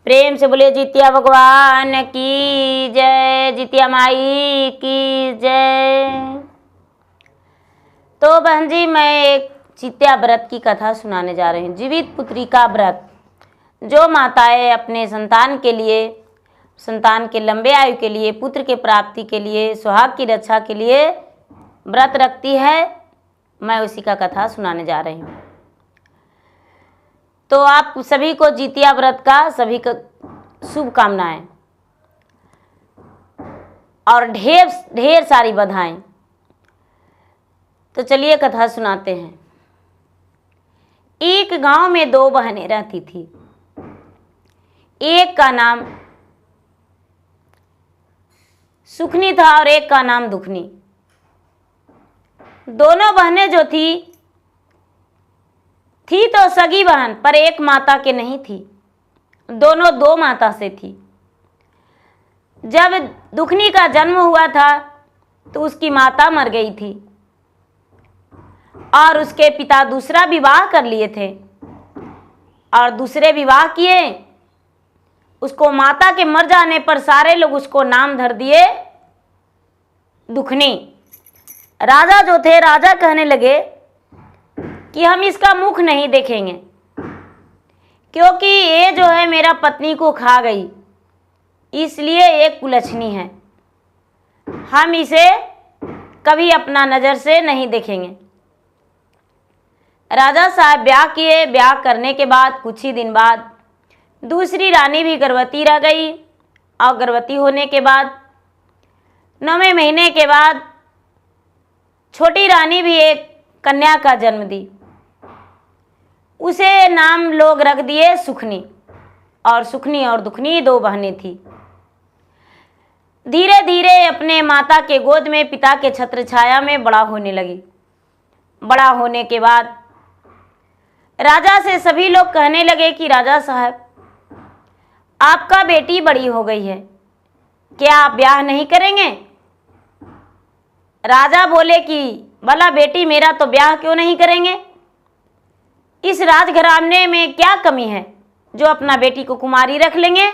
प्रेम से बोले जितिया भगवान की जय, जितिया माई की जय। तो बहन जी, मैं एक जितिया व्रत की कथा सुनाने जा रही हूँ। जीवित पुत्री का व्रत, जो माताएं अपने संतान के लिए, संतान के लंबे आयु के लिए, पुत्र के प्राप्ति के लिए, सुहाग की रक्षा के लिए व्रत रखती है, मैं उसी का कथा सुनाने जा रही हूँ। तो आप सभी को जितिया व्रत का सभी को शुभकामनाएं और ढेर ढेर सारी बधाएं। तो चलिए कथा सुनाते हैं। एक गांव में दो बहनें रहती थी। एक का नाम सुखनी था और एक का नाम दुखनी। दोनों बहनें जो थी तो सगी बहन, पर एक माता के नहीं थी, दोनों दो माता से थी। जब दुखनी का जन्म हुआ था तो उसकी माता मर गई थी और उसके पिता दूसरा विवाह कर लिए थे और दूसरे विवाह किए। उसको माता के मर जाने पर सारे लोग उसको नाम धर दिए दुखनी। राजा जो थे, राजा कहने लगे कि हम इसका मुख नहीं देखेंगे, क्योंकि ये जो है मेरा पत्नी को खा गई, इसलिए एक कुलच्छनी है, हम इसे कभी अपना नज़र से नहीं देखेंगे। राजा साहब ब्याह किए। ब्याह करने के बाद कुछ ही दिन बाद दूसरी रानी भी गर्भवती रह गई और गर्भवती होने के बाद 9वें महीने के बाद छोटी रानी भी एक कन्या का जन्म दी। उसे नाम लोग रख दिए सुखनी। और सुखनी और दुखनी दो बहनें थी। धीरे धीरे अपने माता के गोद में पिता के छत्र छाया में बड़ा होने लगी। बड़ा होने के बाद राजा से सभी लोग कहने लगे कि राजा साहब, आपका बेटी बड़ी हो गई है, क्या आप ब्याह नहीं करेंगे? राजा बोले कि भला बेटी मेरा, तो ब्याह क्यों नहीं करेंगे? इस राजघराने में क्या कमी है जो अपना बेटी को कुमारी रख लेंगे?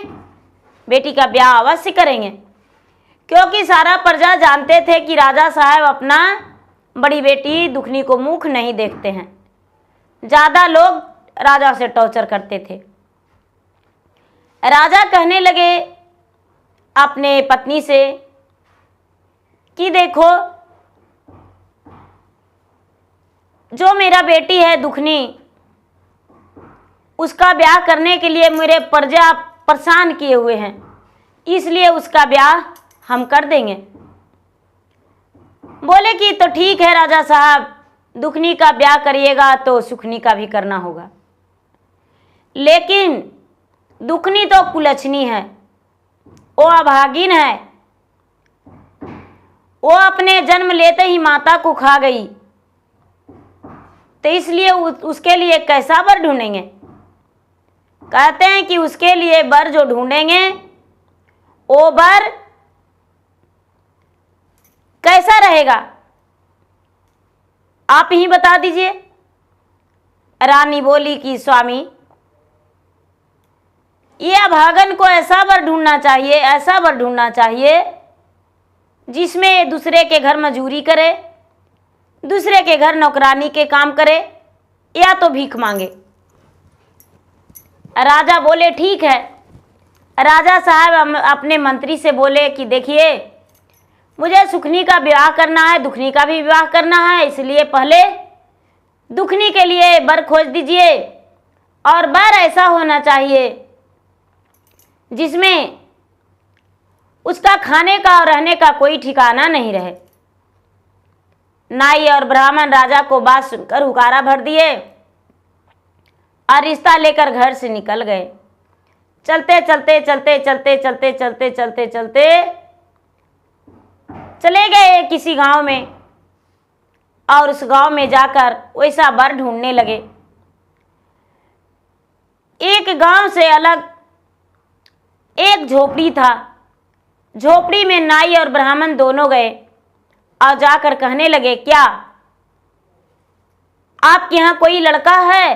बेटी का ब्याह अवश्य करेंगे। क्योंकि सारा प्रजा जानते थे कि राजा साहब अपना बड़ी बेटी दुखनी को मुख नहीं देखते हैं। ज़्यादा लोग राजा से टॉर्चर करते थे। राजा कहने लगे अपने पत्नी से कि देखो, जो मेरा बेटी है दुखनी, उसका ब्याह करने के लिए मेरे प्रजा परेशान किए हुए हैं, इसलिए उसका ब्याह हम कर देंगे। बोले कि तो ठीक है राजा साहब, दुखनी का ब्याह करिएगा तो सुखनी का भी करना होगा। लेकिन दुखनी तो कुलच्छनी है, वो अभागिन है, वो अपने जन्म लेते ही माता को खा गई, तो इसलिए उसके लिए कैसा वर ढूंढेंगे? कहते हैं कि उसके लिए वर जो ढूंढेंगे वो वर कैसा रहेगा, आप ही बता दीजिए। रानी बोली कि स्वामी, ये अभागन को ऐसा वर ढूंढना चाहिए, ऐसा वर ढूंढना चाहिए जिसमें दूसरे के घर मजूरी करे, दूसरे के घर नौकरानी के काम करे, या तो भीख मांगे। राजा बोले ठीक है। राजा साहब अपने मंत्री से बोले कि देखिए, मुझे सुखनी का विवाह करना है, दुखनी का भी विवाह करना है, इसलिए पहले दुखनी के लिए वर खोज दीजिए, और वर ऐसा होना चाहिए जिसमें उसका खाने का और रहने का कोई ठिकाना नहीं रहे। नाई और ब्राह्मण राजा को बात सुनकर हुकारा भर दिए और रिश्ता लेकर घर से निकल गए। चलते चलते चलते चलते चलते चलते चलते चलते चले गए किसी गांव में, और उस गांव में जाकर वैसा वर ढूंढने लगे। एक गांव से अलग एक झोपड़ी था। झोपड़ी में नाई और ब्राह्मण दोनों गए और जाकर कहने लगे, क्या आपके यहाँ कोई लड़का है?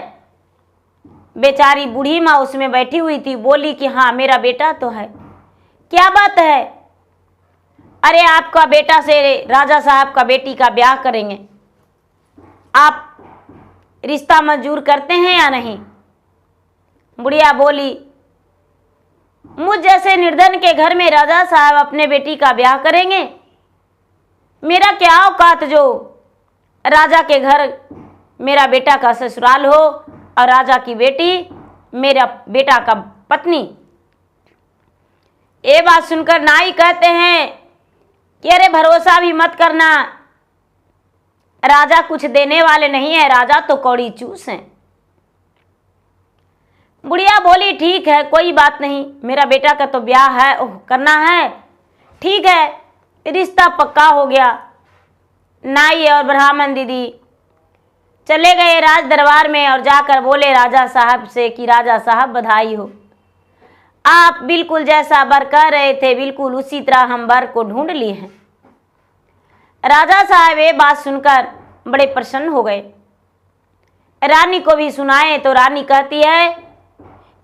बेचारी बूढ़ी माँ उसमें बैठी हुई थी, बोली कि हाँ मेरा बेटा तो है। क्या बात है? अरे आपका बेटा से राजा साहब का बेटी का ब्याह करेंगे, आप रिश्ता मंजूर करते हैं या नहीं? बुढ़िया बोली, मुझ जैसे निर्धन के घर में राजा साहब अपने बेटी का ब्याह करेंगे? मेरा क्या औकात जो राजा के घर मेरा बेटा का ससुराल हो और राजा की बेटी मेरा बेटा का पत्नी। ये बात सुनकर नाई कहते हैं कि अरे भरोसा भी मत करना, राजा कुछ देने वाले नहीं है, राजा तो कौड़ी चूस हैं। बुढ़िया बोली, ठीक है कोई बात नहीं, मेरा बेटा का तो ब्याह है, ओह करना है, ठीक है, रिश्ता पक्का हो गया। नाई और ब्राह्मण दीदी चले गए राज दरबार में और जाकर बोले राजा साहब से कि राजा साहब बधाई हो, आप बिल्कुल जैसा वर कह रहे थे बिल्कुल उसी तरह हम वर को ढूंढ लिए हैं। राजा साहब ये बात सुनकर बड़े प्रसन्न हो गए। रानी को भी सुनाए तो रानी कहती है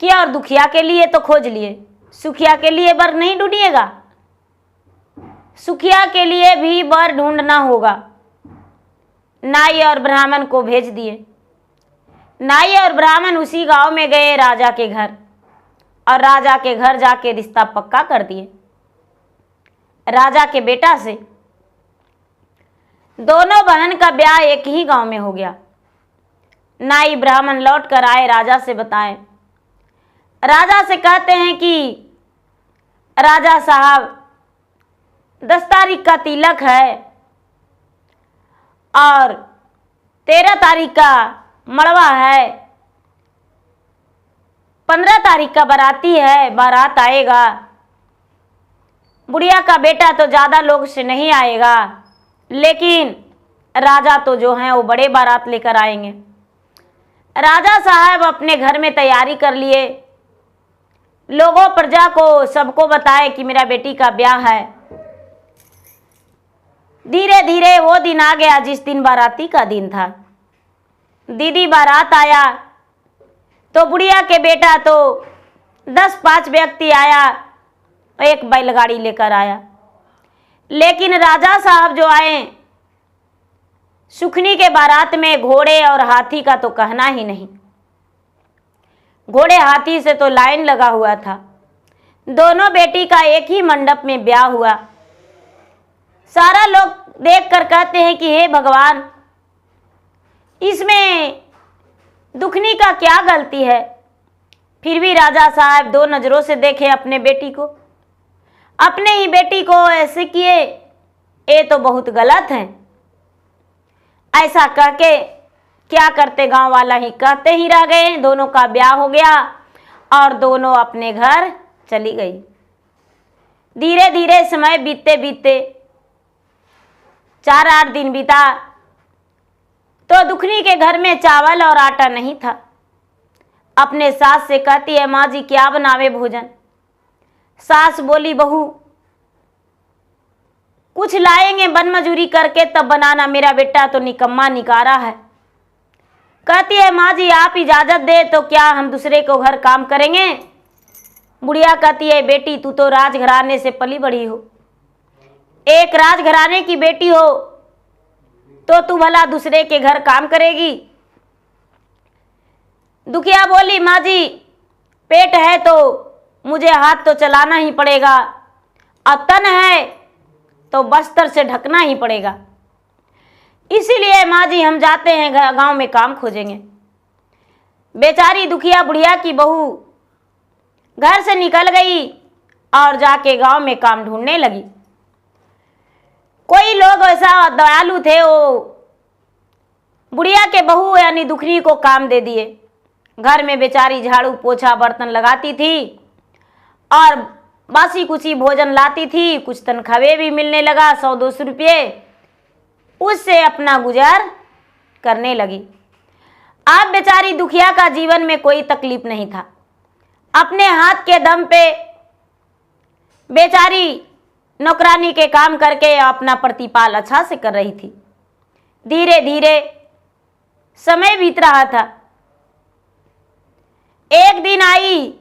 कि और दुखिया के लिए तो खोज लिए, सुखिया के लिए वर नहीं ढूंढिएगा, सुखिया के लिए भी वर ढूंढना होगा। नाई और ब्राह्मण को भेज दिए। नाई और ब्राह्मण उसी गांव में गए राजा के घर और राजा के घर जाके रिश्ता पक्का कर दिए राजा के बेटा से। दोनों बहन का ब्याह एक ही गांव में हो गया। नाई ब्राह्मण लौट कर आए, राजा से बताएं। राजा से कहते हैं कि राजा साहब 10 तारीख का तिलक है और 13 तारीख का मड़वा है, 15 तारीख का बाराती है, बारात आएगा। बुढ़िया का बेटा तो ज़्यादा लोग से नहीं आएगा, लेकिन राजा तो जो हैं वो बड़े बारात लेकर आएंगे। राजा साहब अपने घर में तैयारी कर लिए, लोगों प्रजा को सबको बताए कि मेरा बेटी का ब्याह है। धीरे धीरे वो दिन आ गया जिस दिन बाराती का दिन था। दीदी बारात आया तो बुढ़िया के बेटा तो 10-5 व्यक्ति आया, एक बैलगाड़ी लेकर आया। लेकिन राजा साहब जो आए सुखनी के बारात में घोड़े और हाथी का तो कहना ही नहीं। घोड़े हाथी से तो लाइन लगा हुआ था। दोनों बेटी का एक ही मंडप में ब्याह हुआ। सारा लोग देखकर कहते हैं कि हे भगवान, इसमें दुखनी का क्या गलती है? फिर भी राजा साहब 2 नजरों से देखे अपने बेटी को, अपने ही बेटी को ऐसे किए, ये तो बहुत गलत है। ऐसा कह के क्या करते, गांव वाला ही कहते ही रह गए। दोनों का ब्याह हो गया और दोनों अपने घर चली गई। धीरे धीरे समय बीतते बीतते 4-8 दिन बीता तो दुखनी के घर में चावल और आटा नहीं था। अपने सास से कहती है, माँ जी क्या बनावे भोजन? सास बोली, बहू कुछ लाएंगे बन मजूरी करके तब बनाना, मेरा बेटा तो निकम्मा निकारा है। कहती है, माँ जी आप इजाजत दे तो क्या हम दूसरे को घर काम करेंगे? बुढ़िया कहती है, बेटी तू तो राजघराने से पली बड़ी हो, एक राजघराने की बेटी हो तो तू भला दूसरे के घर काम करेगी? दुखिया बोली, माँ जी पेट है तो मुझे हाथ तो चलाना ही पड़ेगा और तन है तो बस्तर से ढकना ही पड़ेगा, इसीलिए माँ जी हम जाते हैं गांव में काम खोजेंगे। बेचारी दुखिया बुढ़िया की बहू घर से निकल गई और जाके गांव में काम ढूंढने लगी। कोई लोग ऐसा दयालु थे, वो बुढ़िया के बहू यानी दुखनी को काम दे दिए। घर में बेचारी झाड़ू पोछा बर्तन लगाती थी और बासी कुची भोजन लाती थी, कुछ तनख्वाह भी मिलने लगा, 100-200 रुपये, उससे अपना गुजार करने लगी। अब बेचारी दुखिया का जीवन में कोई तकलीफ नहीं था। अपने हाथ के दम पे बेचारी नौकरानी के काम करके अपना प्रतिपाल अच्छा से कर रही थी। धीरे धीरे समय बीत रहा था। एक दिन आई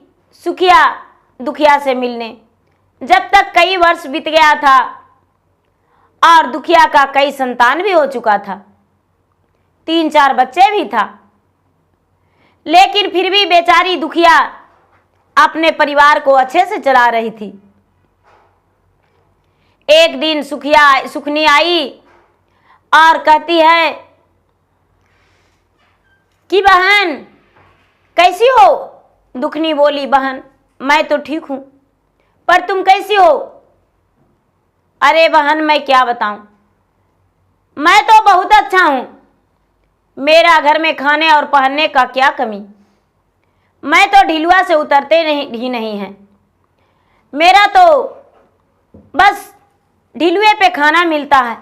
सुखिया दुखिया से मिलने। जब तक कई वर्ष बीत गया था और दुखिया का कई संतान भी हो चुका था, 3-4 बच्चे भी था, लेकिन फिर भी बेचारी दुखिया अपने परिवार को अच्छे से चला रही थी। एक दिन सुखनी आई और कहती है कि बहन कैसी हो। दुखनी बोली, बहन मैं तो ठीक हूं, पर तुम कैसी हो। अरे बहन मैं क्या बताऊं, मैं तो बहुत अच्छा हूं, मेरा घर में खाने और पहनने का क्या कमी, मैं तो ढिलुआ से उतरते नहीं है, मेरा तो बस ढिलुए पे खाना मिलता है,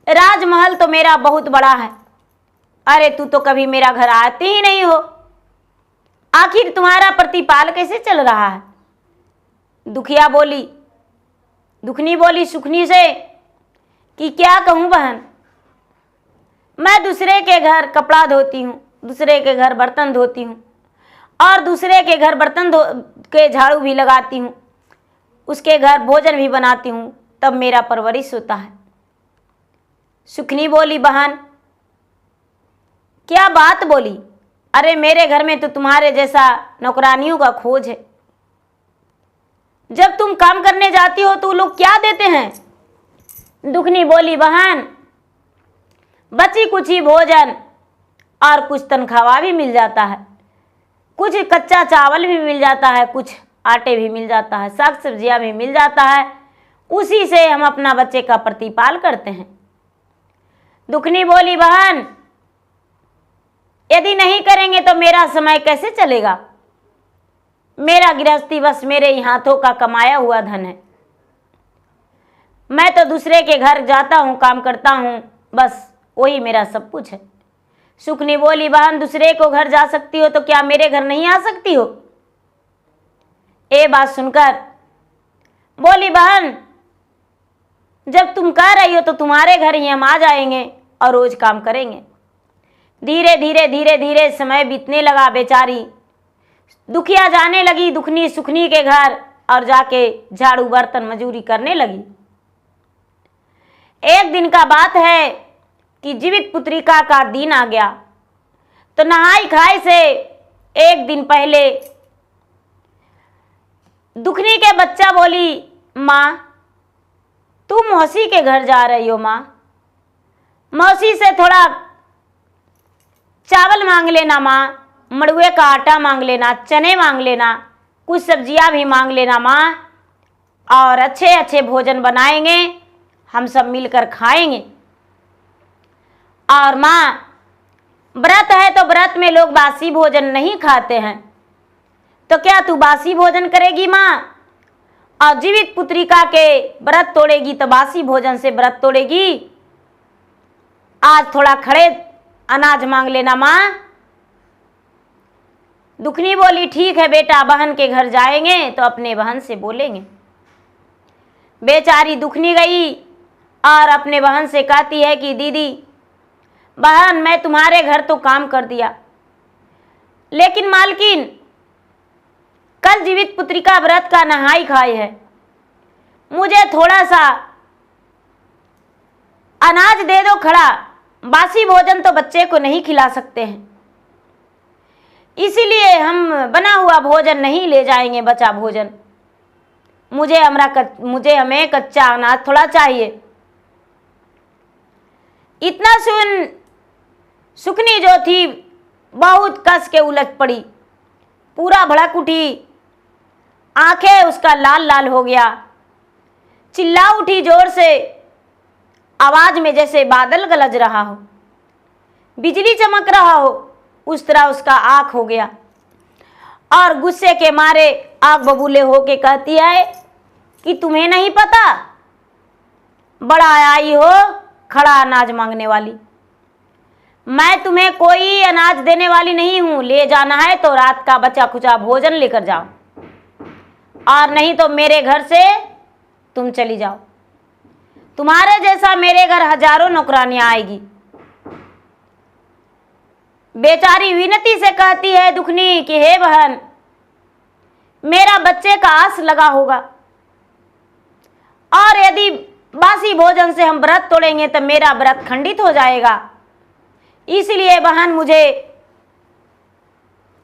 राजमहल तो मेरा बहुत बड़ा है। अरे तू तो कभी मेरा घर आती ही नहीं हो, आखिर तुम्हारा प्रतिपाल कैसे चल रहा है। दुखनी बोली सुखनी से कि क्या कहूं बहन, मैं दूसरे के घर कपड़ा धोती हूँ, दूसरे के घर बर्तन धोती हूँ और दूसरे के घर बर्तन धो के झाड़ू भी लगाती हूँ, उसके घर भोजन भी बनाती हूँ, तब मेरा परवरिश होता है। सुखनी बोली, बहन क्या बात बोली, अरे मेरे घर में तो तुम्हारे जैसा नौकरानियों का खोज है, जब तुम काम करने जाती हो तो लोग क्या देते हैं। दुखनी बोली, बहन बची कुछ ही भोजन और कुछ तनख्वाह भी मिल जाता है, कुछ कच्चा चावल भी मिल जाता है, कुछ आटे भी मिल जाता है, साग सब्जियां भी मिल जाता है, उसी से हम अपना बच्चे का प्रतिपाल करते हैं। दुखनी बोली, बहन यदि नहीं करेंगे तो मेरा समय कैसे चलेगा, मेरा गृहस्थी बस मेरे ही हाथों का कमाया हुआ धन है, मैं तो दूसरे के घर जाता हूँ, काम करता हूँ, बस वही मेरा सब कुछ है। सुखनी बोली, बहन दूसरे को घर जा सकती हो तो क्या मेरे घर नहीं आ सकती हो। ये बात सुनकर बोली, बहन जब तुम कह रही हो तो तुम्हारे घर ही हम आ जाएंगे और रोज काम करेंगे। धीरे धीरे समय बीतने लगा। बेचारी दुखिया जाने लगी दुखनी सुखनी के घर और जाके झाड़ू बर्तन मजूरी करने लगी। एक दिन का बात है कि जीवित पुत्रिका का दिन आ गया, तो नहाई खाई से एक दिन पहले दुखनी के बच्चा बोली, माँ तुम मौसी के घर जा रही हो, माँ मौसी से थोड़ा चावल मांग लेना, माँ मड़ुए का आटा मांग लेना, चने मांग लेना, कुछ सब्जियां भी मांग लेना माँ, और अच्छे अच्छे भोजन बनाएंगे, हम सब मिलकर खाएंगे। और माँ व्रत है तो व्रत में लोग बासी भोजन नहीं खाते हैं, तो क्या तू बासी भोजन करेगी माँ, और जीवित पुत्रिका के व्रत तोड़ेगी तो बासी भोजन से व्रत तोड़ेगी। आज थोड़ा खड़े अनाज मांग लेना माँ। दुखनी बोली, ठीक है बेटा, बहन के घर जाएंगे तो अपने बहन से बोलेंगे। बेचारी दुखनी गई और अपने बहन से कहती है कि दीदी बहन मैं तुम्हारे घर तो काम कर दिया, लेकिन मालकिन कल जीवित पुत्रिका व्रत का नहाई खाई है, मुझे थोड़ा सा अनाज दे दो खड़ा, बासी भोजन तो बच्चे को नहीं खिला सकते हैं, इसीलिए हम बना हुआ भोजन नहीं ले जाएंगे, बचा भोजन मुझे हमें कच्चा अनाज थोड़ा चाहिए। इतना सुन सुखनी जो थी बहुत कस के उलझ पड़ी, पूरा भड़क उठी, आंखें उसका लाल लाल हो गया, चिल्ला उठी जोर से, आवाज में जैसे बादल गरज रहा हो, बिजली चमक रहा हो, उस तरह उसका आंख हो गया। और गुस्से के मारे आग बबूले होके कहती है कि तुम्हें नहीं पता, बड़ा आई हो खड़ा अनाज मांगने वाली, मैं तुम्हें कोई अनाज देने वाली नहीं हूं, ले जाना है तो रात का बचा खुचा भोजन लेकर जाओ, और नहीं तो मेरे घर से तुम चली जाओ, तुम्हारे जैसा मेरे घर हजारों नौकरानियां आएगी। बेचारी विनती से कहती है दुखनी कि हे बहन, मेरा बच्चे का आस लगा होगा और यदि बासी भोजन से हम व्रत तोड़ेंगे तो मेरा व्रत खंडित हो जाएगा, इसलिए बहन मुझे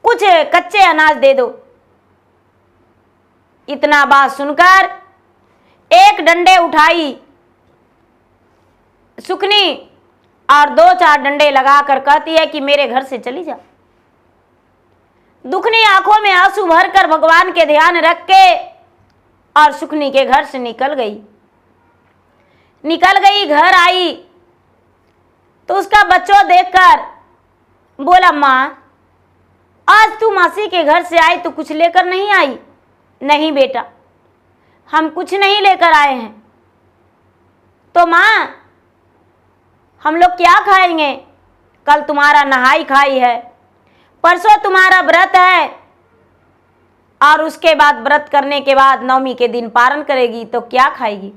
कुछ कच्चे अनाज दे दो। इतना बात सुनकर एक डंडे उठाई सुकनी और 2-4 डंडे लगाकर कहती है कि मेरे घर से चली जा। दुखनी आंखों में आंसू भरकर भगवान के ध्यान रख के और सुकनी के घर से निकल गई। घर आई तो उसका बच्चों देखकर बोला, माँ आज तू मासी के घर से आई तो कुछ लेकर नहीं आई? नहीं बेटा, हम कुछ नहीं लेकर आए हैं। तो माँ हम लोग क्या खाएंगे? कल तुम्हारा नहाई खाई है, परसों तुम्हारा व्रत है और उसके बाद व्रत करने के बाद नवमी के दिन पारण करेगी तो क्या खाएगी?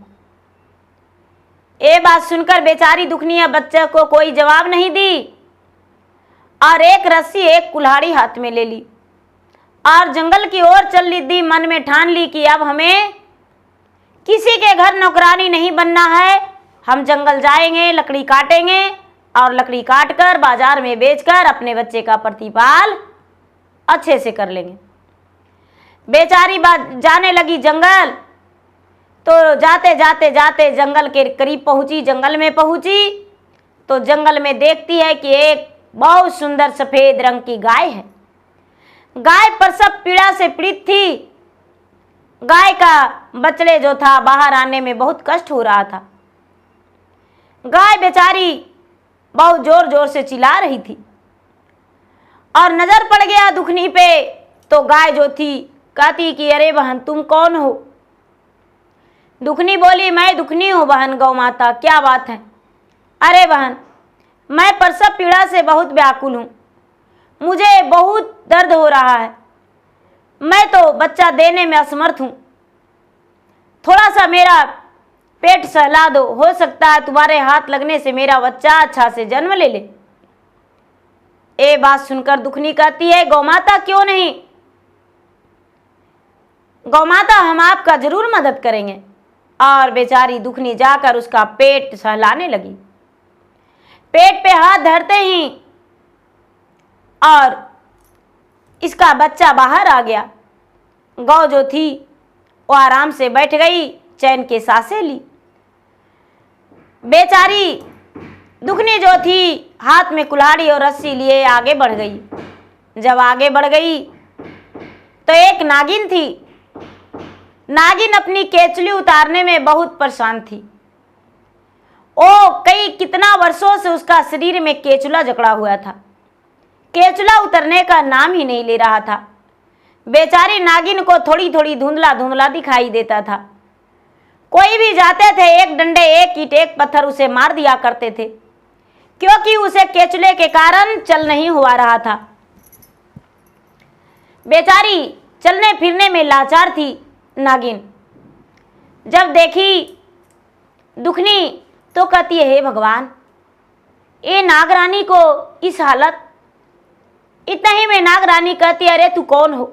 ये बात सुनकर बेचारी दुखनिया बच्चे को कोई जवाब नहीं दी और एक रस्सी एक कुल्हाड़ी हाथ में ले ली और जंगल की ओर चल दी। मन में ठान ली कि अब हमें किसी के घर नौकरानी नहीं बनना है, हम जंगल जाएंगे, लकड़ी काटेंगे और लकड़ी काटकर बाजार में बेचकर अपने बच्चे का प्रतिपाल अच्छे से कर लेंगे। बेचारी जाने लगी जंगल, तो जाते जाते जाते जंगल के करीब पहुंची। जंगल में पहुंची तो जंगल में देखती है कि एक बहुत सुंदर सफेद रंग की गाय है। गाय प्रसव पीड़ा से पीड़ित थी। गाय का बछड़े जो था बाहर आने में बहुत कष्ट हो रहा था। गाय बेचारी बहुत जोर जोर से चिल्ला रही थी और नजर पड़ गया दुखनी पे तो गाय जो थी कहती कि अरे बहन तुम कौन हो? दुखनी बोली, मैं दुखनी हूँ बहन गौ माता, क्या बात है? अरे बहन मैं प्रसव पीड़ा से बहुत व्याकुल हूँ, मुझे बहुत दर्द हो रहा है, मैं तो बच्चा देने में असमर्थ हूँ, थोड़ा सा मेरा पेट सहला दो, हो सकता है तुम्हारे हाथ लगने से मेरा बच्चा अच्छा से जन्म ले ले। ये बात सुनकर दुखनी कहती है, गौ माता क्यों नहीं, गौ माता हम आपका जरूर मदद करेंगे। और बेचारी दुखनी जाकर उसका पेट सहलाने लगी। पेट पे हाथ धरते ही और इसका बच्चा बाहर आ गया। गौ जो थी वो आराम से बैठ गई, चैन के सांसें ली। बेचारी दुखनी जो थी हाथ में कुल्हाड़ी और रस्सी लिए आगे बढ़ गई। जब आगे बढ़ गई तो एक नागिन थी। नागिन अपनी केचुली उतारने में बहुत परेशान थी। ओ कितना वर्षों से उसका शरीर में केचुला जकड़ा हुआ था, केचुला उतरने का नाम ही नहीं ले रहा था। बेचारी नागिन को थोड़ी थोड़ी धुंधला धुंधला दिखाई देता था। कोई भी जाते थे एक डंडे एक ईंट एक पत्थर उसे मार दिया करते थे, क्योंकि उसे केचुले के कारण चल नहीं हुआ रहा था। बेचारी चलने फिरने में लाचार थी। नागिन जब देखी दुखनी तो कहती है, हे भगवान ये नागरानी को इस हालत। इतना ही में नागरानी कहती है, अरे तू कौन हो?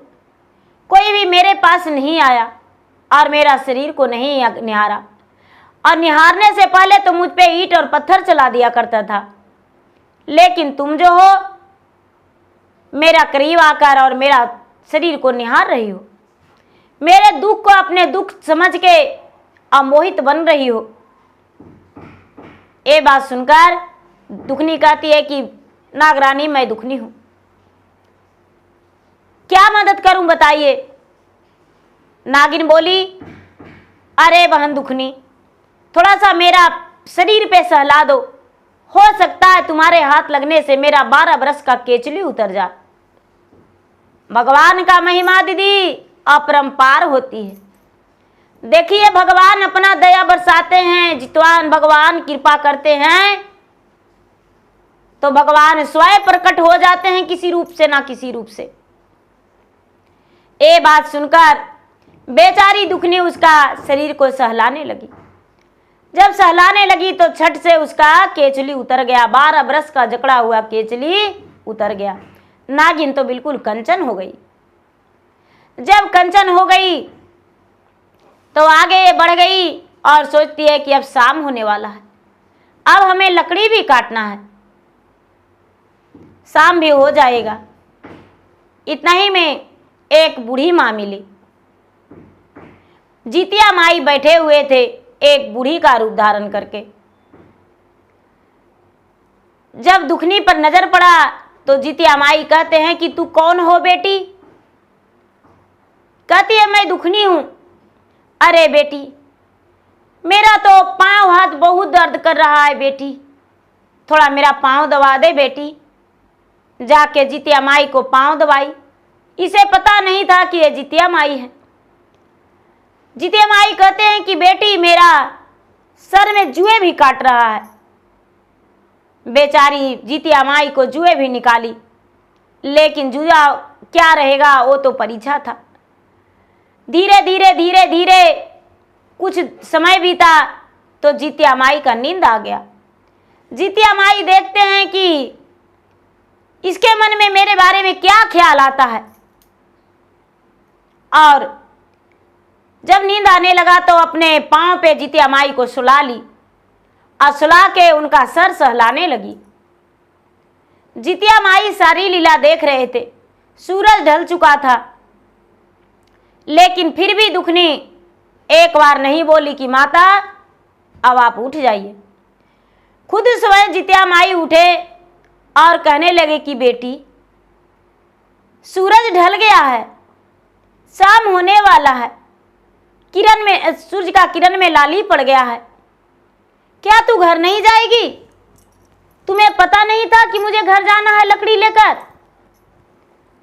कोई भी मेरे पास नहीं आया और मेरा शरीर को नहीं निहारा, और निहारने से पहले तो मुझ पे ईंट और पत्थर चला दिया करता था, लेकिन तुम जो हो मेरा करीब आकर और मेरा शरीर को निहार रही हो, मेरे दुख को अपने दुख समझ के अमोहित बन रही हो। ये बात सुनकर दुखनी कहती है कि नागरानी मैं दुखनी हूं, क्या मदद करूं बताइए। नागिन बोली, अरे बहन दुखनी थोड़ा सा मेरा शरीर पे सहला दो, हो सकता है तुम्हारे हाथ लगने से मेरा 12 बरस का केचुली उतर जा। भगवान का महिमा दीदी अपरंपार होती है। देखिए भगवान अपना दया बरसाते हैं, जितवान भगवान कृपा करते हैं तो भगवान स्वयं प्रकट हो जाते हैं किसी रूप से ना किसी रूप से। ये बात सुनकर बेचारी दुखनी उसका शरीर को सहलाने लगी। जब सहलाने लगी तो छट से उसका केचुली उतर गया। 12 बरस का जकड़ा हुआ केचुली उतर गया। नागिन तो बिल्कुल कंचन हो गई। जब कंचन हो गई तो आगे बढ़ गई और सोचती है कि अब शाम होने वाला है, अब हमें लकड़ी भी काटना है, शाम भी हो जाएगा। इतना ही में एक बूढ़ी माँ मिली। जितिया माई बैठे हुए थे एक बूढ़ी का रूप धारण करके। जब दुखनी पर नजर पड़ा तो जितिया माई कहते हैं कि तू कौन हो बेटी? कहती है मैं दुखनी हूं। अरे बेटी, मेरा तो पांव हाथ बहुत दर्द कर रहा है बेटी, थोड़ा मेरा पांव दबा दे बेटी। जाके जितिया माई को पांव दबाई। इसे पता नहीं था कि ये जितिया माई है। जितिया माई कहते हैं कि बेटी मेरा सर में जुए भी काट रहा है। बेचारी जितिया माई को जुए भी निकाली, लेकिन जुआ क्या रहेगा वो तो परीक्षा था। धीरे धीरे धीरे धीरे कुछ समय बीता तो जितिया माई का नींद आ गया। जितिया माई देखते हैं कि इसके मन में मेरे बारे में क्या ख्याल आता है, और जब नींद आने लगा तो अपने पांव पे जितिया माई को सुला ली और सुला के उनका सर सहलाने लगी। जितिया माई सारी लीला देख रहे थे। सूरज ढल चुका था, लेकिन फिर भी दुखनी एक बार नहीं बोली कि माता अब आप उठ जाइए। खुद स्वयं जितिया माई उठे और कहने लगे कि बेटी सूरज ढल गया है, शाम होने वाला है, किरण में सूरज का किरण में लाली पड़ गया है, क्या तू घर नहीं जाएगी? तुम्हें पता नहीं था कि मुझे घर जाना है लकड़ी लेकर?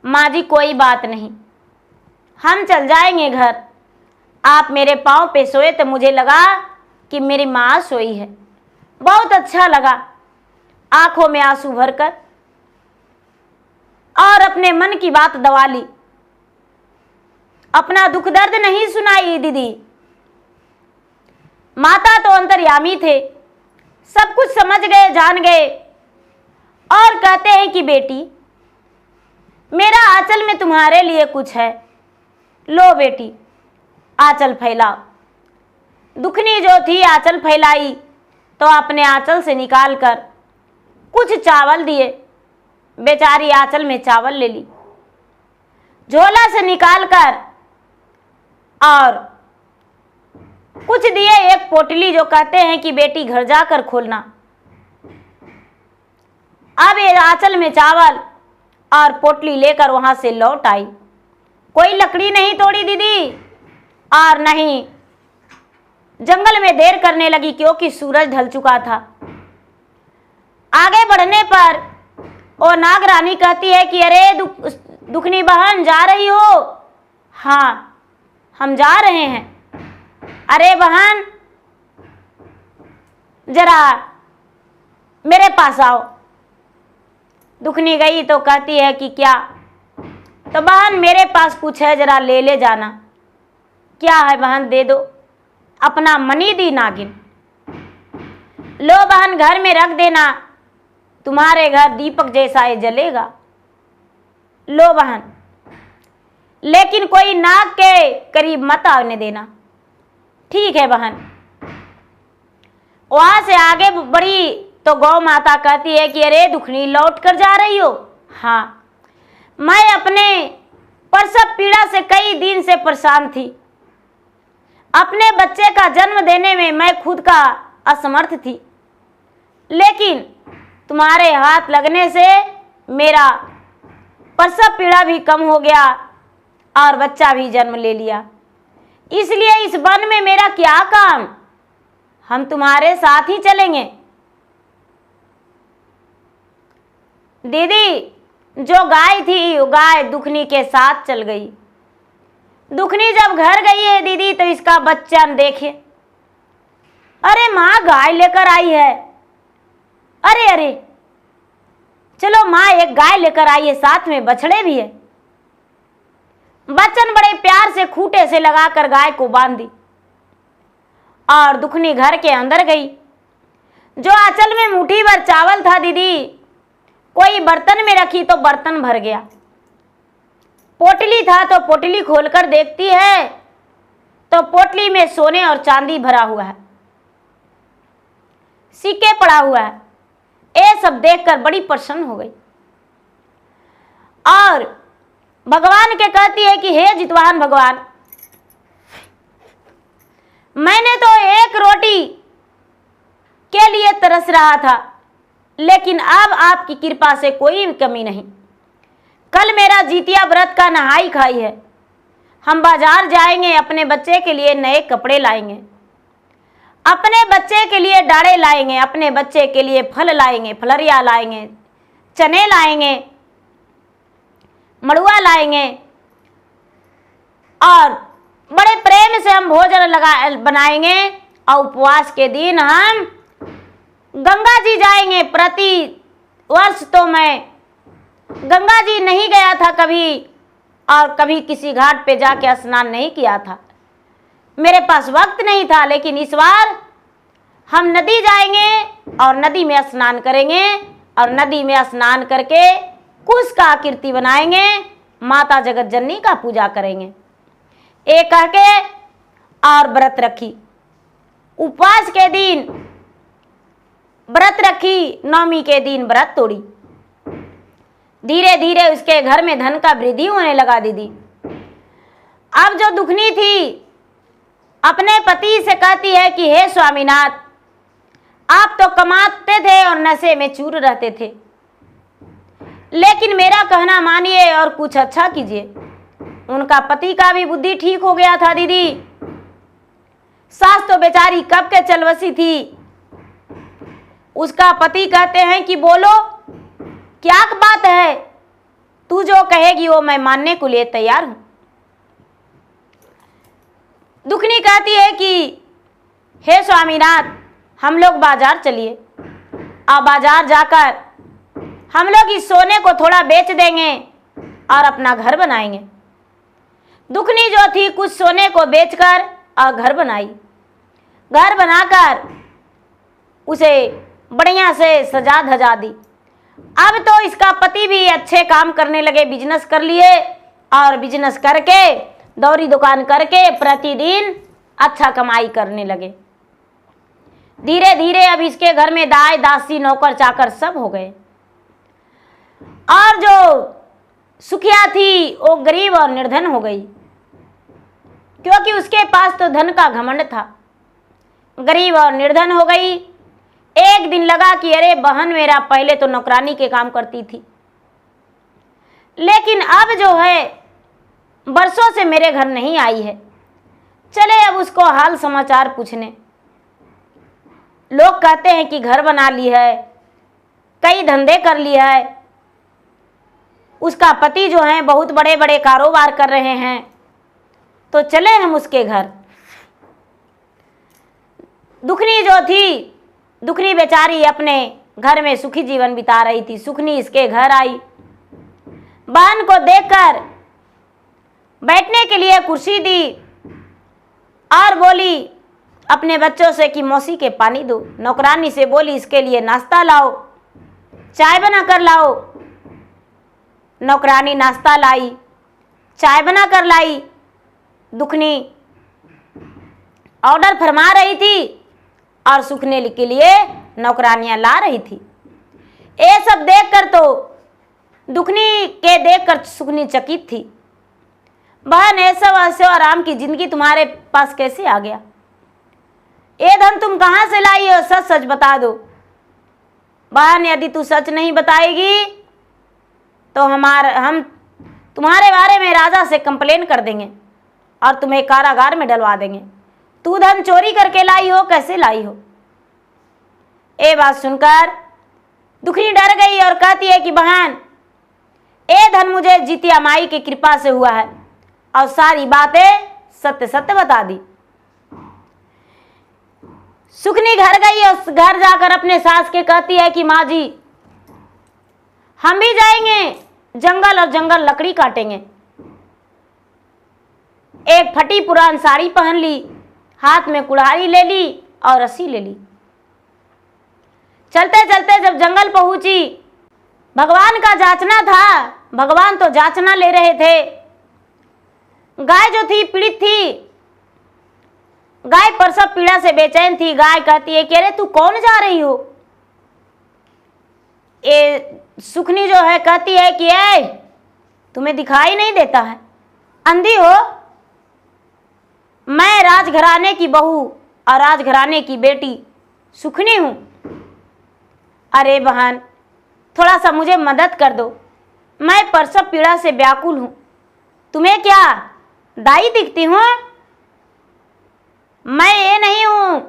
माँ जी कोई बात नहीं, हम चल जाएंगे घर। आप मेरे पाँव पे सोए तो मुझे लगा कि मेरी माँ सोई है, बहुत अच्छा लगा। आंखों में आंसू भरकर और अपने मन की बात दबा ली, अपना दुख दर्द नहीं सुनाई दीदी। माता तो अंतर्यामी थे, सब कुछ समझ गए, जान गए, और कहते हैं कि बेटी मेरा आंचल में तुम्हारे लिए कुछ है, लो बेटी आंचल फैलाओ। दुखनी जो थी आंचल फैलाई तो अपने आंचल से निकालकर कुछ चावल दिए। बेचारी आंचल में चावल ले ली, झोला से निकालकर, और कुछ दिए एक पोटली, जो कहते हैं कि बेटी घर जाकर खोलना। अब ये आंचल में चावल और पोटली लेकर वहां से लौट आई। कोई लकड़ी नहीं तोड़ी दीदी, और नहीं जंगल में देर करने लगी क्योंकि सूरज ढल चुका था। आगे बढ़ने पर वो नागरानी कहती है कि अरे दुखनी बहन जा रही हो? हाँ हम जा रहे हैं। अरे बहन जरा मेरे पास आओ। दुखनी गई तो कहती है कि क्या? तो बहन मेरे पास कुछ है, जरा ले ले जाना। क्या है बहन? दे दो। अपना मनी दी नागिन। लो बहन घर में रख देना, तुम्हारे घर दीपक जैसा ये जलेगा। लो बहन, लेकिन कोई नाग के करीब मत आने देना। ठीक है बहन। वहां से आगे बढ़ी तो गौ माता कहती है कि अरे दुखनी लौट कर जा रही हो? हाँ, मैं अपने प्रसव पीड़ा से कई दिन से परेशान थी। अपने बच्चे का जन्म देने में मैं खुद का असमर्थ थी, लेकिन तुम्हारे हाथ लगने से मेरा प्रसव पीड़ा भी कम हो गया और बच्चा भी जन्म ले लिया। इसलिए इस वन में मेरा क्या काम, हम तुम्हारे साथ ही चलेंगे। दीदी जो गाय थी वो गाय दुखनी के साथ चल गई। दुखनी जब घर गई है दीदी तो इसका बच्चा देखे, अरे माँ गाय लेकर आई है। अरे अरे चलो माँ एक गाय लेकर आई है, साथ में बछड़े भी है। बच्चन बड़े प्यार से खूंटे से लगाकर गाय को बांध दी और दुखनी घर के अंदर गई। जो आंचल में मुट्ठी भर चावल था दीदी कोई बर्तन में रखी तो बर्तन भर गया, पोटली था तो पोटली खोलकर देखती है तो पोटली में सोने और चांदी भरा हुआ है, सिक्के पड़ा हुआ है। ये सब देखकर बड़ी प्रसन्न हो गई और भगवान के कहती है कि हे जितवाहन भगवान, मैंने तो एक रोटी के लिए तरस रहा था, लेकिन अब आपकी कृपा से कोई कमी नहीं। कल मेरा जितिया व्रत का नहाई खाई है, हम बाजार जाएंगे, अपने बच्चे के लिए नए कपड़े लाएंगे, अपने बच्चे के लिए डाढ़े लाएंगे, अपने बच्चे के लिए फल लाएंगे, फलरिया लाएंगे, चने लाएंगे, मड़ुआ लाएंगे और बड़े प्रेम से हम भोजन बनाएंगे। और उपवास के दिन हम गंगा जी जाएंगे। प्रति वर्ष तो मैं गंगा जी नहीं गया था कभी और कभी किसी घाट पे जाके स्नान नहीं किया था, मेरे पास वक्त नहीं था, लेकिन इस बार हम नदी जाएंगे और नदी में स्नान करेंगे और नदी में स्नान करके कुश का आकृति बनाएंगे, माता जगत जननी का पूजा करेंगे। ये कह के और व्रत रखी। उपवास के दिन व्रत रखी, नवमी के दिन व्रत तोड़ी। धीरे धीरे उसके घर में धन का वृद्धि होने लगा दीदी। अब जो दुखनी थी अपने पति से कहती है कि हे स्वामीनाथ, आप तो कमाते थे और नशे में चूर रहते थे, लेकिन मेरा कहना मानिए और कुछ अच्छा कीजिए। उनका पति का भी बुद्धि ठीक हो गया था दीदी। सास तो बेचारी कब के चलवसी थी। उसका पति कहते हैं कि बोलो क्या बात है, तू जो कहेगी वो मैं मानने को लिए तैयार हूं। दुखनी कहती है कि हे स्वामीनाथ, हम लोग बाजार चलिए और बाजार जाकर हम लोग इस सोने को थोड़ा बेच देंगे और अपना घर बनाएंगे। दुखनी जो थी कुछ सोने को बेचकर और घर बनाई। घर बनाकर उसे बढ़िया से सजा धजा दी। अब तो इसका पति भी अच्छे काम करने लगे, बिजनेस कर लिए और बिजनेस करके दौरी दुकान करके प्रतिदिन अच्छा कमाई करने लगे। धीरे धीरे अब इसके घर में दाई दासी नौकर चाकर सब हो गए और जो सुखिया थी वो गरीब और निर्धन हो गई, क्योंकि उसके पास तो धन का घमंड था। गरीब और निर्धन हो गई। एक दिन लगा कि अरे बहन मेरा पहले तो नौकरानी के काम करती थी, लेकिन अब जो है बरसों से मेरे घर नहीं आई है, चले अब उसको हाल समाचार पूछने। लोग कहते हैं कि घर बना ली है, कई धंधे कर लिया है, उसका पति जो है बहुत बड़े बड़े कारोबार कर रहे हैं, तो चले हम उसके घर। दुखनी जो थी, दुखनी बेचारी अपने घर में सुखी जीवन बिता रही थी। सुखनी इसके घर आई, बहन को देखकर बैठने के लिए कुर्सी दी और बोली अपने बच्चों से कि मौसी के पानी दो। नौकरानी से बोली इसके लिए नाश्ता लाओ, चाय बना कर लाओ। नौकरानी नाश्ता लाई, चाय बना कर लाई। दुखनी ऑर्डर फरमा रही थी और सुखने के लिए नौकरानियां ला रही थी। ये सब देखकर तो दुखनी के देखकर सुखनी चकित थी। बहन ऐसे आराम की जिंदगी तुम्हारे पास कैसे आ गया? ये धन तुम कहाँ से लाई हो? सच सच बता दो। बहन यदि तू सच नहीं बताएगी तो हम तुम्हारे बारे में राजा से कंप्लेन कर देंगे और तुम्हें कारागार में डलवा देंगे। तू धन चोरी करके लाई हो, कैसे लाई हो? ये बात सुनकर दुखनी डर गई और कहती है कि बहन ये धन मुझे जितिया माई की कृपा से हुआ है और सारी बातें सत्य सत्य बता दी। सुखनी घर गई और घर जाकर अपने सास के कहती है कि माँ जी हम भी जाएंगे जंगल और जंगल लकड़ी काटेंगे। एक फटी पुरान साड़ी पहन ली, हाथ में कुल्हाड़ी ले ली और रस्सी ले ली। चलते चलते जब जंगल पहुंची भगवान का जांचना था, भगवान तो जांचना ले रहे थे। गाय जो थी पीड़ित थी, गाय प्रसव पीड़ा से बेचैन थी। गाय कहती है कि अरे तू कौन जा रही हो? ये सुखनी जो है कहती है कि ए तुम्हें दिखाई नहीं देता है, अंधी हो? मैं राजघराने की बहू और राजघराने की बेटी सुखनी हूं। अरे बहन, थोड़ा सा मुझे मदद कर दो, मैं प्रसव पीड़ा से व्याकुल हूं। तुम्हें क्या दाई दिखती हूं? मैं ये नहीं हूं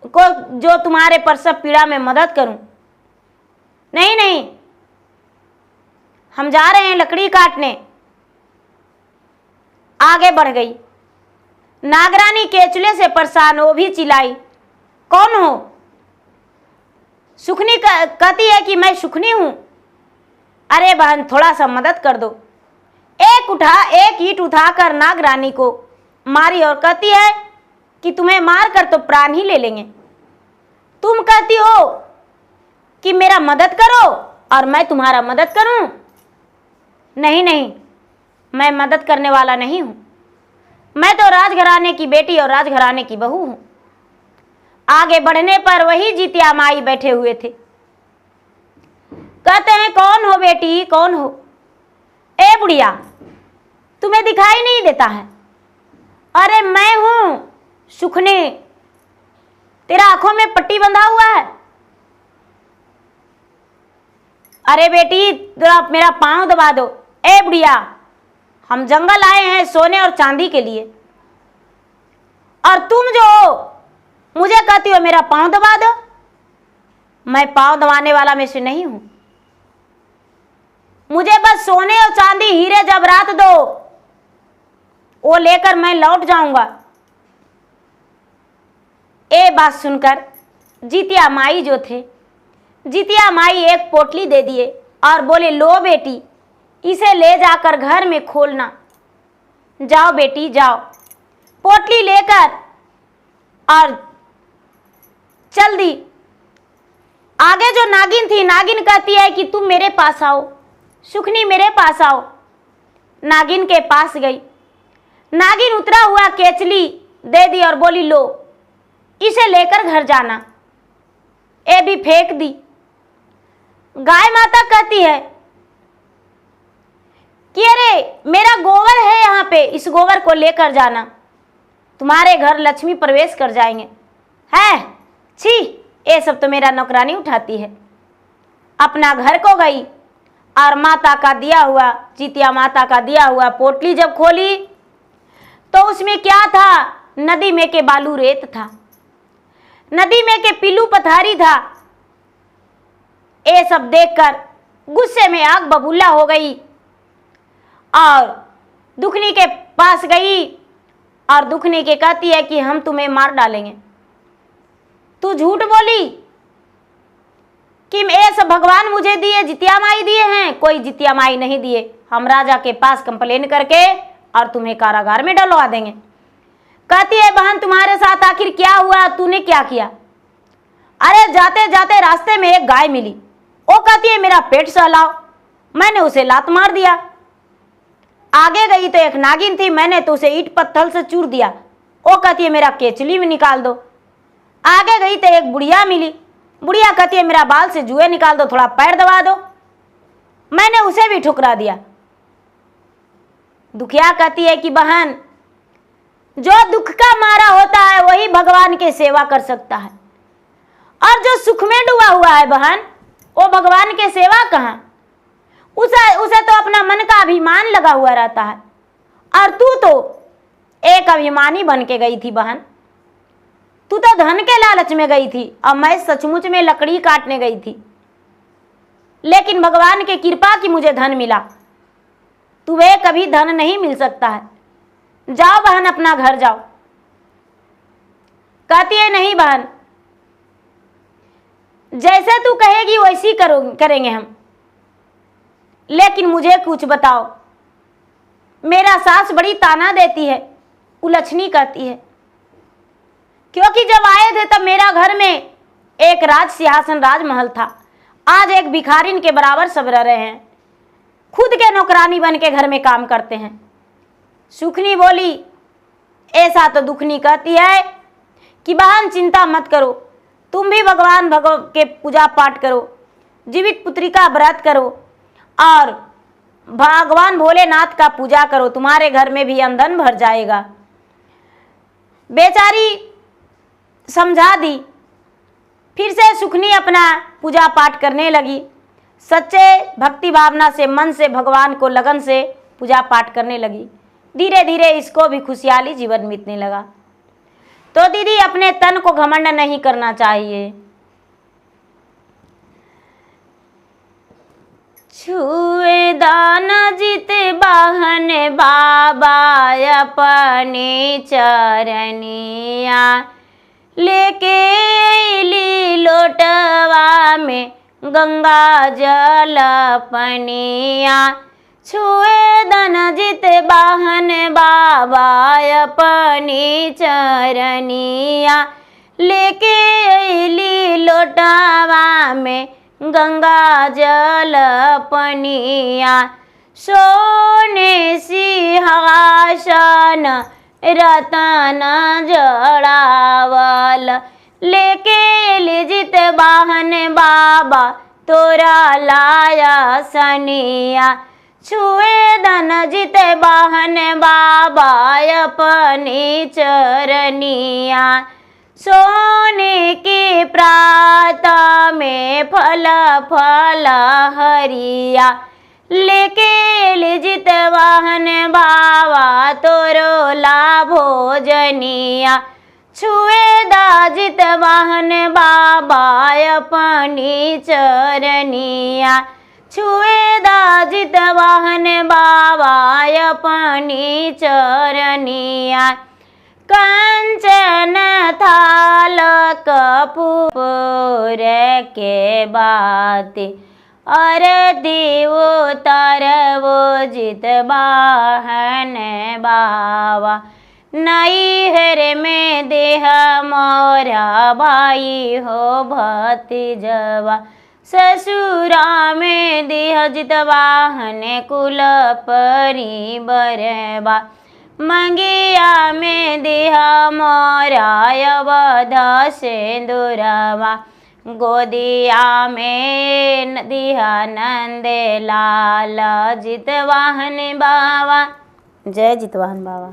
को जो तुम्हारे प्रसव पीड़ा में मदद करूं। नहीं नहीं, हम जा रहे हैं लकड़ी काटने। आगे बढ़ गई। नागरानी केचुले से परेशान हो भी चिल्लाई, कौन हो? सुखनी कहती है कि मैं सुखनी हूं। अरे बहन, थोड़ा सा मदद कर दो। एक ईंट उठाकर नागरानी को मारी और कहती है कि तुम्हें मार कर तो प्राण ही ले लेंगे। तुम कहती हो कि मेरा मदद करो और मैं तुम्हारा मदद करूं। नहीं नहीं, मैं मदद करने वाला नहीं हूं। मैं तो राजघराने की बेटी और राजघराने की बहू हूं। आगे बढ़ने पर वही जितिया माई बैठे हुए थे। कहते हैं, कौन हो बेटी, कौन हो? ए बुढ़िया, तुम्हें दिखाई नहीं देता है? अरे मैं हूं सुखनी। तेरा आंखों में पट्टी बंधा हुआ है? अरे बेटी, तेरा मेरा पांव दबा दो। ए बुढ़िया, हम जंगल आए हैं सोने और चांदी के लिए, और तुम जो मुझे कहती हो मेरा पांव दबा दो। मैं पांव दबाने वाला में से नहीं हूं। मुझे बस सोने और चांदी, हीरे जवाहरात दो, वो लेकर मैं लौट जाऊंगा। ये बात सुनकर जितिया माई जो थे, जितिया माई एक पोटली दे दिए और बोले, लो बेटी, इसे ले जाकर घर में खोलना। जाओ बेटी जाओ। पोटली लेकर और चल दी। आगे जो नागिन थी, नागिन कहती है कि तुम मेरे पास आओ, सुखनी मेरे पास आओ। नागिन के पास गई। नागिन उतरा हुआ केचली दे दी और बोली, लो इसे लेकर घर जाना। ये भी फेंक दी। गाय माता कहती है कि अरे मेरा गोबर है यहाँ पे, इस गोबर को लेकर जाना, तुम्हारे घर लक्ष्मी प्रवेश कर जाएंगे। है छी, ये सब तो मेरा नौकरानी उठाती है। अपना घर को गई और माता का दिया हुआ, जितिया माता का दिया हुआ पोटली जब खोली तो उसमें क्या था? नदी में के बालू रेत था, नदी में के पिल्लू पथारी था। ये सब देखकर गुस्से में आग बबूला हो गई और दुखनी के पास गई और दुखनी के कहती है कि हम तुम्हें मार डालेंगे। तू झूठ बोली कि ये सब भगवान मुझे दिए, जितिया माई दिए हैं। कोई जितिया माई नहीं दिए। हम राजा के पास कंप्लेन करके और तुम्हें कारागार में डलवा देंगे। कहती है, बहन तुम्हारे साथ आखिर क्या हुआ, तूने क्या किया? अरे जाते जाते रास्ते में एक गाय मिली, वो कहती है मेरा पेट सहलाओ। मैंने उसे लात मार दिया। आगे गई तो एक नागिन थी, मैंने तो उसे ईंट पत्थर से चूर दिया। वो कहती है मेरा केचली में निकाल दो। आगे गई तो एक बुढ़िया मिली, बुढ़िया कहती है मेरा बाल से जुए निकाल दो, थोड़ा पैर दबा दो। मैंने उसे भी ठुकरा दिया। दुखिया कहती है कि बहन, जो दुख का मारा होता है वही भगवान की सेवा कर सकता है, और जो सुख में डूबा हुआ है बहन, वो भगवान की सेवा कहाँ? उसे तो अपना मन का अभिमान लगा हुआ रहता है। और तू तो एक अभिमानी बन के गई थी बहन। तू तो धन के लालच में गई थी और मैं सचमुच में लकड़ी काटने गई थी, लेकिन भगवान की कृपा की मुझे धन मिला। तुम्हें कभी धन नहीं मिल सकता है। जाओ बहन, अपना घर जाओ। कहती है नहीं बहन, जैसे तू कहेगी वैसी करेंगे हम, लेकिन मुझे कुछ बताओ। मेरा सास बड़ी ताना देती है, उलझनी करती है, क्योंकि जब आए थे तब मेरा घर में एक राज सिंहासन राजमहल था आज एक भिखारिन के बराबर सब रह रहे हैं, खुद के नौकरानी बन के घर में काम करते हैं। सुखनी बोली, ऐसा तो दुखनी कहती है कि बहन चिंता मत करो, तुम भी भगवान के पूजा पाठ करो, जीवित पुत्री का व्रत करो और भगवान भोलेनाथ का पूजा करो, तुम्हारे घर में भी अन्न भर जाएगा। बेचारी समझा दी। फिर से सुखनी अपना पूजा पाठ करने लगी, सच्चे भक्ति भावना से, मन से, भगवान को लगन से पूजा पाठ करने लगी। धीरे धीरे इसको भी खुशहाली जीवन बीतने लगा। तो दीदी, अपने तन को घमंड नहीं करना चाहिए। छुए दाना जीते बाहन बाबा अपने चरनिया, लेके अइली लोटवा में गंगा जल पनिया। छुए दाना जीते बाहन बाबा अपनी चरनिया, लेके अइली लोटवा में गंगा जल पनिया। सोने सिंहासन रतन जड़ावल, लेके लिजित बाहन बाबा तोरा लाया सनिया। छुए धन जित बाहन बाबा अपनी चरनिया। सोने की प्रात में फल फल हरिया, लेके लिजित वाहन बाबा तोरो ला भोजनिया। छुए दाजित वाहन बाबा अपनी चरनिया। छुए दाजित वाहन बाबा अपनी चरनिया। कंचन थाल कपूर के बाती, और देवो तरवो जित बाहन बाबा। नैहर में देह मोरा भाई हो भतीजवा, ससुरा में देह जित वाहन कुल परिबरवा। मंगिया में देह मोरा अवध सिंदूरवा, गोदिया में देह नंद लाल जितवाहन बाबा। जय जितवाहन बाबा।